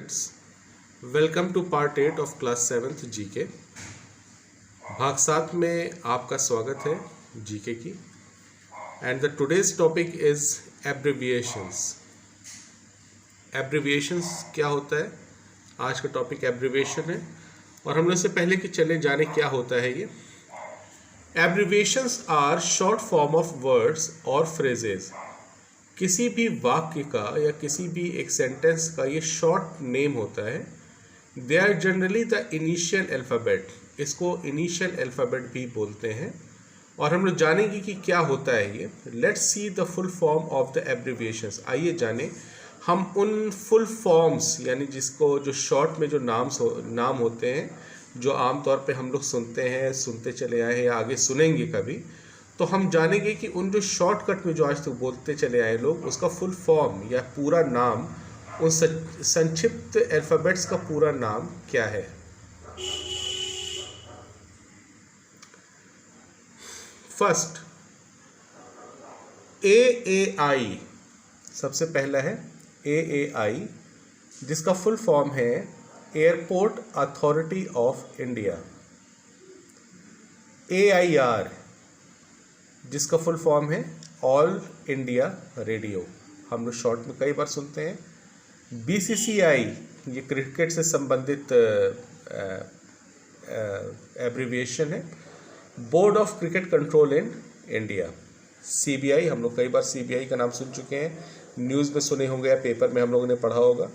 students, welcome to part 8 of class 7th GK। भाग 7 में आपका स्वागत है GK की। and the today's topic is abbreviations। abbreviations क्या होता है? आज का टॉपिक abbreviation है और हम लोग से पहले कि चले जाने क्या होता है ये। abbreviations are short form of words or phrases। किसी भी वाक्य का या किसी भी एक सेंटेंस का ये शॉर्ट नेम होता है। They are generally the initial alphabet, इसको इनिशियल अल्फ़ाबेट भी बोलते हैं और हम लोग जानेंगे कि क्या होता है ये। Let's see the full form of the abbreviations. आइए जाने हम उन फुल फॉर्म्स यानी जिसको जो शॉर्ट में जो नाम होते हैं जो आमतौर पे हम लोग सुनते हैं, सुनते चले आए हैं या आगे सुनेंगे कभी, तो हम जानेंगे कि उन जो शॉर्टकट में जो आज तक बोलते चले आए लोग उसका फुल फॉर्म या पूरा नाम, उन संक्षिप्त अल्फ़ाबेट्स का पूरा नाम क्या है। फर्स्ट AAI, सबसे पहला है AAI, जिसका फुल फॉर्म है airport authority of India. AIR, जिसका फुल फॉर्म है ऑल इंडिया रेडियो, हम लोग शॉर्ट में कई बार सुनते हैं। BCCI, ये क्रिकेट से संबंधित एब्रिविएशन है, board of cricket control in India. CBI, हम लोग कई बार CBI का नाम सुन चुके हैं, न्यूज़ में सुने होंगे या पेपर में हम लोगों ने पढ़ा होगा।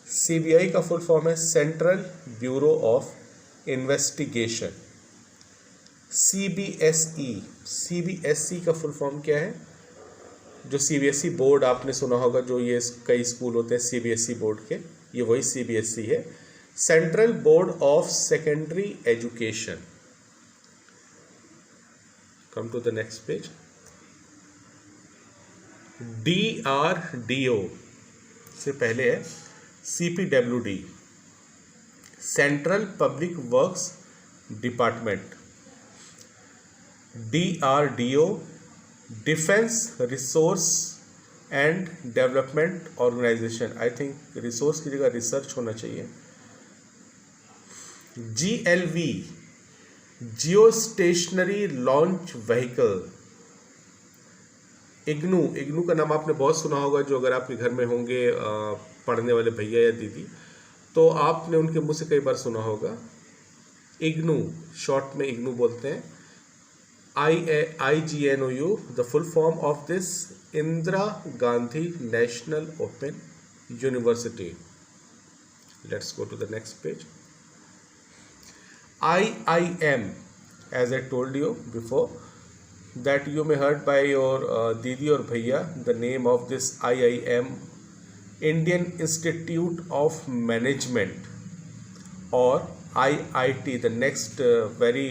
CBI का फुल फॉर्म है central bureau of investigation. CBSE का फुल फॉर्म क्या है? जो CBSE बोर्ड आपने सुना होगा, जो ये कई स्कूल होते हैं CBSE बोर्ड के, ये वही CBSE है, central board of secondary education. Come to the next page. DRDO से पहले है CPWD, central public works department. DRDO, defence resource and development organisation. I think resource की जगह रिसर्च होना चाहिए। GLV, geostationary launch vehicle. IGNOU का नाम आपने बहुत सुना होगा, जो अगर आपके घर में होंगे पढ़ने वाले भैया या दीदी, तो आपने उनके मुंह से कई बार सुना होगा। इग्नू, शॉर्ट में इग्नू बोलते हैं। IGNOU, the full form of this Indira Gandhi National Open University. Let's go to the next page. IIM, as I told you before, that you may heard by your Didi or Bhaiya, the name of this IIM, Indian Institute of Management, or IIT. The next very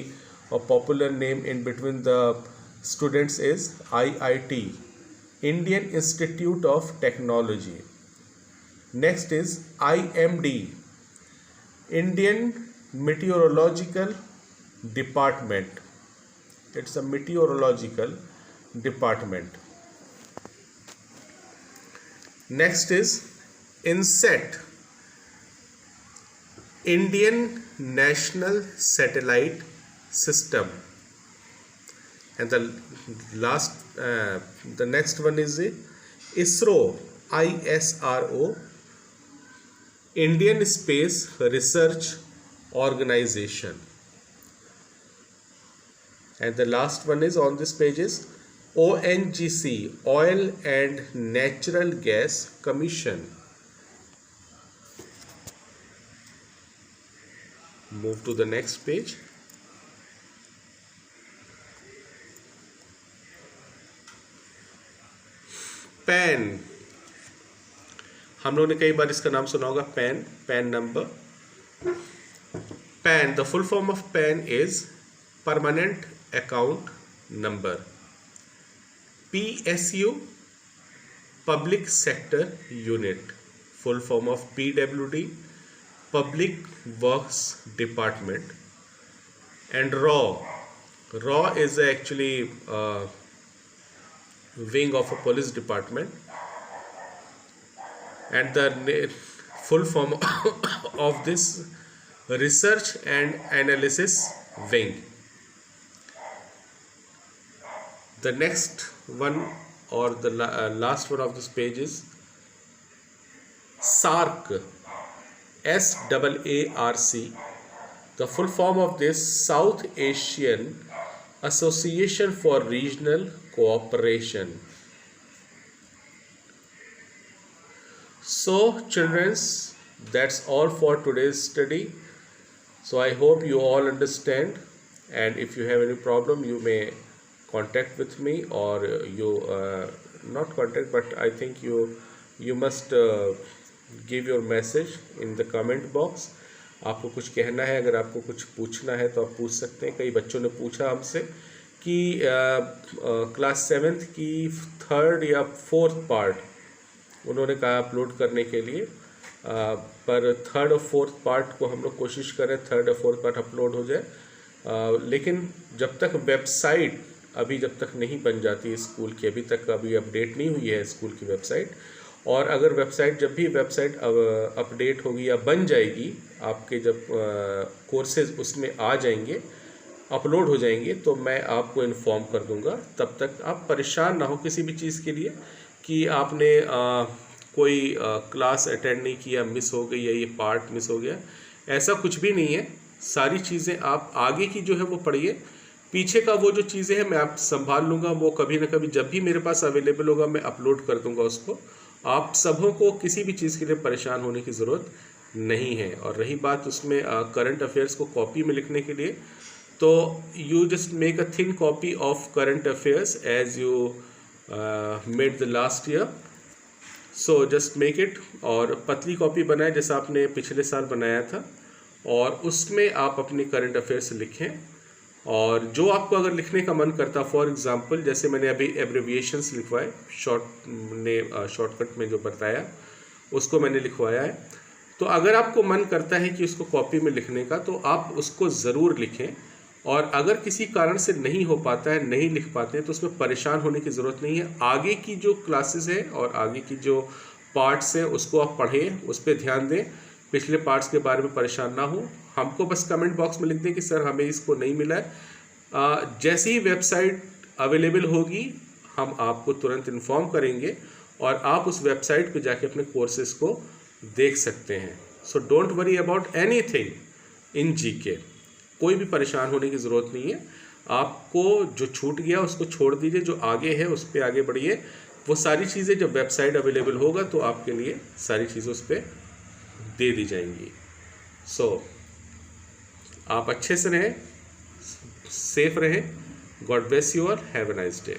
a popular name in between the students is IIT, Indian Institute of Technology. Next is IMD, Indian Meteorological Department. It's a meteorological department. Next is INSET, Indian National Satellite System. And the next one is ISRO, ISRO, Indian Space Research Organization. And the last one is on this page is ONGC, Oil and Natural Gas Commission. Move to the next page. Pan, हम लोगों ने कई बार इसका नाम सुना होगा। Pan number. Pan, the full form of pan is permanent account number. PSU, public sector unit, full form of PWD, public works department. And raw is actually wing of a police department, and the full form of this research and analysis wing. The next one or the last one of this page is SAARC, SAARC. The full form of this, South Asian Association for Regional Cooperation. So children, that's all for today's study. So I hope you all understand, and if you have any problem you may contact with me, or you not contact, but I think you must give your message in the comment box. आपको कुछ कहना है, अगर आपको कुछ पूछना है तो आप पूछ सकते हैं. कई बच्चों ने पूछा हमसे कि क्लास 7th की 3rd या 4th पार्ट उन्होंने कहा अपलोड करने के लिए, पर 3rd और 4th पार्ट को हम लोग कोशिश करें 3rd और 4th पार्ट अपलोड हो जाए. लेकिन जब तक वेबसाइट अभी जब तक नहीं बन जाती स्कूल की, अभी तक अभी अपडेट नहीं हुई है स्कूल की वेबसाइट, और अगर वेबसाइट जब भी वेबसाइट अपडेट होगी या बन जाएगी, आपके जब कोर्सेज उसमें आ जाएंगे, अपलोड हो जाएंगे, तो मैं आपको इन्फॉर्म कर दूंगा. तब तक आप परेशान ना हो किसी भी चीज़ के लिए कि आपने कोई क्लास अटेंड नहीं किया, मिस हो गई, या ये पार्ट मिस हो गया. ऐसा कुछ भी नहीं है. सारी चीज़ें आप आगे की जो है वो पढ़िए, पीछे का वो जो चीज़ें हैं मैं आप संभाल लूँगा. वो कभी ना कभी जब भी मेरे पास अवेलेबल होगा मैं अपलोड कर दूँगा उसको. आप सबों को किसी भी चीज़ के लिए परेशान होने की ज़रूरत नहीं है. और रही बात उसमें करंट अफेयर्स को कॉपी में लिखने के लिए, तो you just make a thin copy of current affairs as you made the last year. So just make it, और पतली कॉपी बनाए जैसा आपने पिछले साल बनाया था, और उसमें आप अपने करंट अफेयर्स लिखें. और जो आपको अगर लिखने का मन करता, फॉर एग्जांपल जैसे मैंने अभी एब्रिविएशंस लिखवाए, शॉर्टकट में जो बताया उसको मैंने लिखवाया है. तो अगर आपको मन करता है कि उसको कॉपी में लिखने का, तो आप उसको ज़रूर लिखें. और अगर किसी कारण से नहीं हो पाता है, नहीं लिख पाते हैं, तो उसमें परेशान होने की ज़रूरत नहीं है. आगे की जो क्लासेस है और आगे की जो पार्ट्स हैं उसको आप पढ़ें, उस पर ध्यान दें. पिछले पार्ट्स के बारे में परेशान ना हो. हमको बस कमेंट बॉक्स में लिख दें कि सर हमें इसको नहीं मिला है. जैसे ही वेबसाइट अवेलेबल होगी हम आपको तुरंत इन्फॉर्म करेंगे, और आप उस वेबसाइट पे जाके अपने कोर्सेज को देख सकते हैं. So don't worry about anything in GK. कोई भी परेशान होने की ज़रूरत नहीं है. आपको जो छूट गया उसको छोड़ दीजिए, जो आगे है उस पर आगे बढ़िए. वो सारी चीज़ें जब वेबसाइट अवेलेबल होगा तो आपके लिए सारी चीज़ें उस पर दे दी जाएंगी. सो आप अच्छे से रहें, सेफ रहें. God bless you all. Have a nice day.